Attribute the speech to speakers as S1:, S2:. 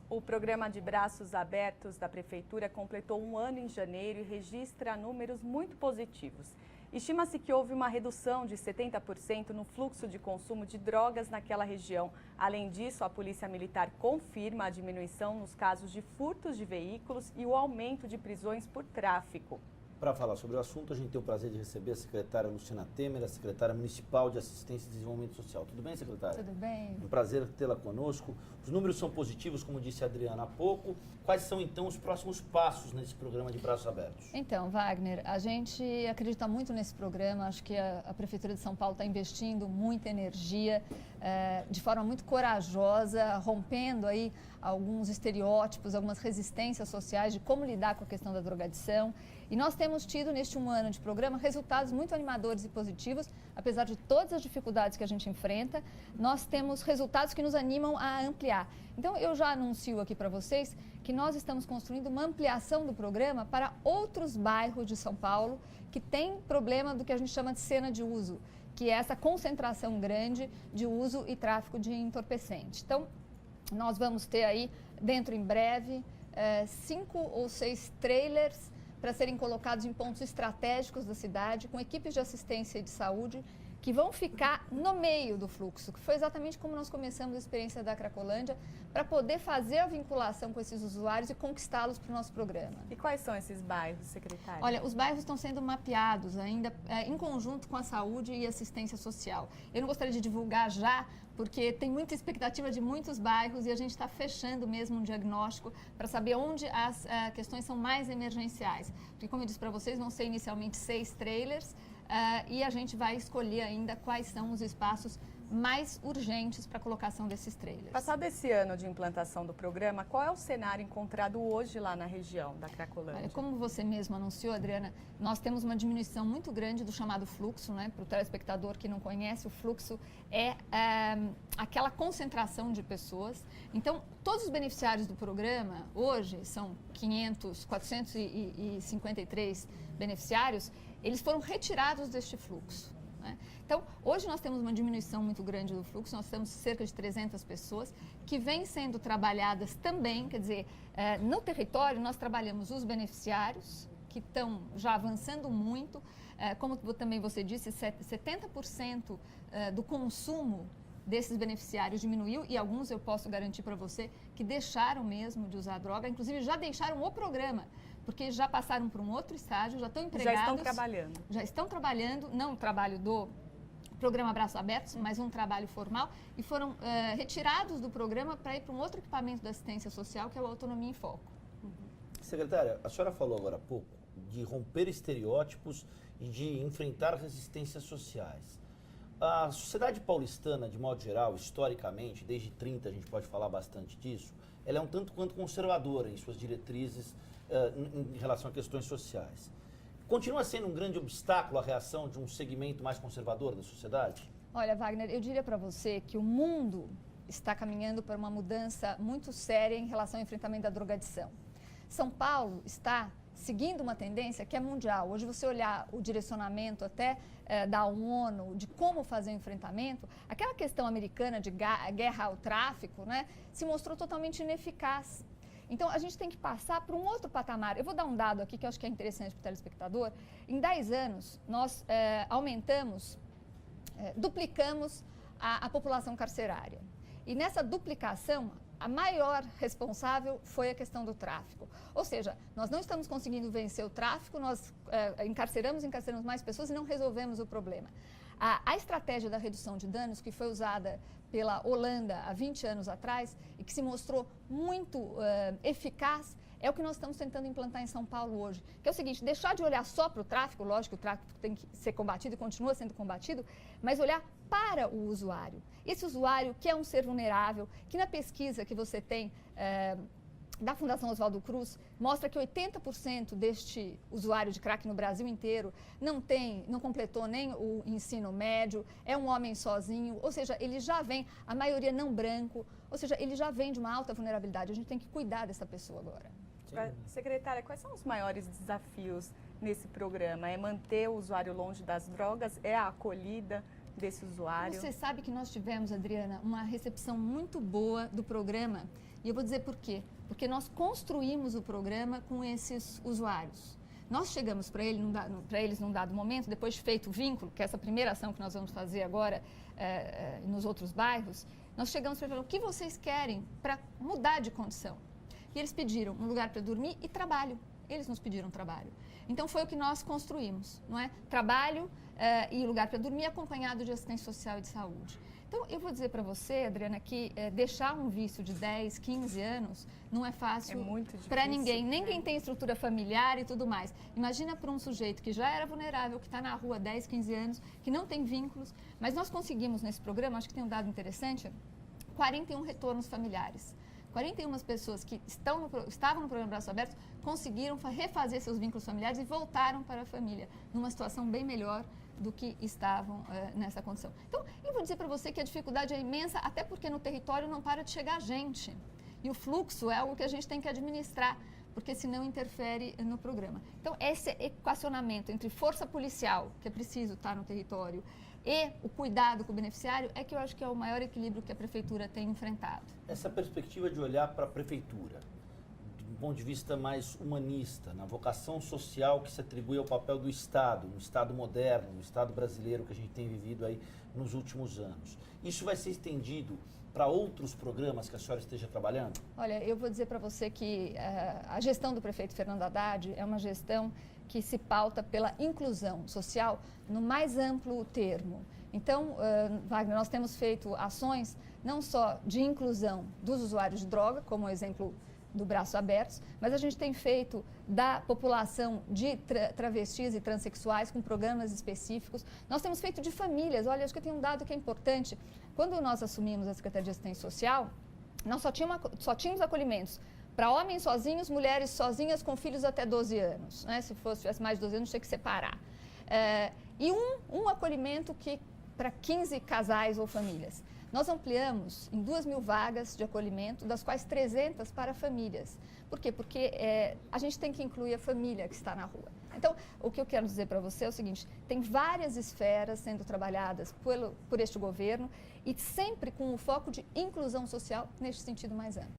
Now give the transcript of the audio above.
S1: O programa de Braços Abertos da Prefeitura completou um ano em janeiro e registra números muito positivos. Estima-se que houve uma redução de 70% no fluxo de consumo de drogas naquela região. Além disso, a Polícia Militar confirma a diminuição nos casos de furtos de veículos e o aumento de prisões por tráfico.
S2: Para falar sobre o assunto, a gente tem o prazer de receber a secretária Luciana Temer, a secretária municipal de Assistência e Desenvolvimento Social. Tudo bem, secretária?
S3: Tudo bem.
S2: Um prazer tê-la conosco. Os números são positivos, como disse a Adriana há pouco. Quais são, então, os próximos passos nesse programa de Braços Abertos?
S3: Então, Wagner, a gente acredita muito nesse programa. Acho que a Prefeitura de São Paulo está investindo muita energia, de forma muito corajosa, rompendo aí alguns estereótipos, algumas resistências sociais de como lidar com a questão da drogadição. E nós temos tido, neste um ano de programa, resultados muito animadores e positivos, apesar de todas as dificuldades que a gente enfrenta, nós temos resultados que nos animam a ampliar. Então, eu já anuncio aqui para vocês que nós estamos construindo uma ampliação do programa para outros bairros de São Paulo que têm problema do que a gente chama de cena de uso, que é essa concentração grande de uso e tráfico de entorpecente. Então, nós vamos ter aí, dentro em breve, 5 ou 6 trailers para serem colocados em pontos estratégicos da cidade, com equipes de assistência e de saúde, que vão ficar no meio do fluxo, que foi exatamente como nós começamos a experiência da Cracolândia, para poder fazer a vinculação com esses usuários e conquistá-los para o nosso programa.
S1: E quais são esses bairros, secretária?
S3: Olha, os bairros estão sendo mapeados ainda em conjunto com a saúde e assistência social. Eu não gostaria de divulgar já, porque tem muita expectativa de muitos bairros e a gente está fechando mesmo um diagnóstico para saber onde as questões são mais emergenciais. Porque, como eu disse para vocês, vão ser inicialmente 6 trailers e a gente vai escolher ainda quais são os espaços mais urgentes para a colocação desses trailers.
S1: Passado esse ano de implantação do programa, qual é o cenário encontrado hoje lá na região da Cracolândia?
S3: Olha, como você mesma anunciou, Adriana, nós temos uma diminuição muito grande do chamado fluxo, né? Para o telespectador que não conhece, o fluxo é aquela concentração de pessoas. Então, todos os beneficiários do programa, hoje, são 453 beneficiários, eles foram retirados deste fluxo. Então, hoje nós temos uma diminuição muito grande do fluxo, nós temos cerca de 300 pessoas que vêm sendo trabalhadas também, quer dizer, no território nós trabalhamos os beneficiários, que estão já avançando muito, como também você disse, 70% do consumo desses beneficiários diminuiu e alguns eu posso garantir para você que deixaram mesmo de usar droga, inclusive já deixaram o programa, porque já passaram para um outro estágio, já estão empregados.
S1: Já estão trabalhando.
S3: Já estão trabalhando, não o trabalho do programa Braços Abertos, mas um trabalho formal, e foram retirados do programa para ir para um outro equipamento da assistência social, que é o Autonomia em Foco.
S2: Secretária, a senhora falou agora há pouco de romper estereótipos e de enfrentar resistências sociais. A sociedade paulistana, de modo geral, historicamente, desde 30 a gente pode falar bastante disso, ela é um tanto quanto conservadora em suas diretrizes em relação a questões sociais. Continua sendo um grande obstáculo a reação de um segmento mais conservador da sociedade?
S3: Olha, Wagner, eu diria para você que o mundo está caminhando para uma mudança muito séria em relação ao enfrentamento da drogadição. São Paulo está seguindo uma tendência que é mundial. Hoje, você olhar o direcionamento até da ONU, de como fazer o enfrentamento, aquela questão americana de guerra ao tráfico, né, se mostrou totalmente ineficaz. Então, a gente tem que passar para um outro patamar. Eu vou dar um dado aqui que eu acho que é interessante para o telespectador. Em 10 anos, nós duplicamos a população carcerária. E nessa duplicação, a maior responsável foi a questão do tráfico. Ou seja, nós não estamos conseguindo vencer o tráfico, nós encarceramos mais pessoas e não resolvemos o problema. A estratégia da redução de danos, que foi usada pela Holanda há 20 anos atrás e que se mostrou muito eficaz, é o que nós estamos tentando implantar em São Paulo hoje. Que é o seguinte, deixar de olhar só para o tráfico, lógico que o tráfico tem que ser combatido e continua sendo combatido, mas olhar para o usuário. Esse usuário que é um ser vulnerável, que na pesquisa que você tem da Fundação Oswaldo Cruz, mostra que 80% deste usuário de crack no Brasil inteiro não completou nem o ensino médio, é um homem sozinho, ou seja, ele já vem, a maioria não branco, ou seja, ele já vem de uma alta vulnerabilidade. A gente tem que cuidar dessa pessoa agora.
S1: Secretária, quais são os maiores desafios nesse programa? É manter o usuário longe das drogas? É a acolhida desse usuário?
S3: Você sabe que nós tivemos, Adriana, uma recepção muito boa do programa E eu vou dizer por quê. Porque nós construímos o programa com esses usuários. Nós chegamos para eles num dado momento, depois de feito o vínculo, que é essa primeira ação que nós vamos fazer agora nos outros bairros, nós chegamos para eles e falamos, o que vocês querem para mudar de condição? E eles pediram um lugar para dormir e trabalho. Eles nos pediram trabalho. Então, foi o que nós construímos, não é? Trabalho e lugar para dormir acompanhado de assistência social e de saúde. Então, eu vou dizer para você, Adriana, que deixar um vício de 10, 15 anos não é fácil para ninguém. Nem quem tem estrutura familiar e tudo mais. Imagina para um sujeito que já era vulnerável, que está na rua há 10, 15 anos, que não tem vínculos. Mas nós conseguimos nesse programa, acho que tem um dado interessante, 41 retornos familiares. 41 pessoas que estavam no programa Braços Abertos conseguiram refazer seus vínculos familiares e voltaram para a família, numa situação bem melhor do que estavam nessa condição. Então, eu vou dizer para você que a dificuldade é imensa, até porque no território não para de chegar gente. E o fluxo é algo que a gente tem que administrar, porque senão interfere no programa. Então, esse equacionamento entre força policial, que é preciso estar no território, e o cuidado com o beneficiário é que eu acho que é o maior equilíbrio que a Prefeitura tem enfrentado.
S2: Essa perspectiva de olhar para a Prefeitura, do ponto de vista mais humanista, na vocação social que se atribui ao papel do Estado, no Estado moderno, no Estado brasileiro que a gente tem vivido aí nos últimos anos. Isso vai ser estendido para outros programas que a senhora esteja trabalhando?
S3: Olha, eu vou dizer para você que a gestão do prefeito Fernando Haddad é uma gestão que se pauta pela inclusão social no mais amplo termo. Então, Wagner, nós temos feito ações não só de inclusão dos usuários de droga, como o exemplo do Braços Abertos, mas a gente tem feito da população de travestis e transexuais com programas específicos. Nós temos feito de famílias. Olha, acho que tem um dado que é importante. Quando nós assumimos a Secretaria de Assistência Social, nós só tínhamos acolhimentos para homens sozinhos, mulheres sozinhas com filhos até 12 anos. Né? Se tivesse mais de 12 anos, tinha que separar. E um acolhimento para 15 casais ou famílias. Nós ampliamos em 2.000 vagas de acolhimento, das quais 300 para famílias. Por quê? Porque a gente tem que incluir a família que está na rua. Então, o que eu quero dizer para você é o seguinte, tem várias esferas sendo trabalhadas por este governo e sempre com o foco de inclusão social neste sentido mais amplo.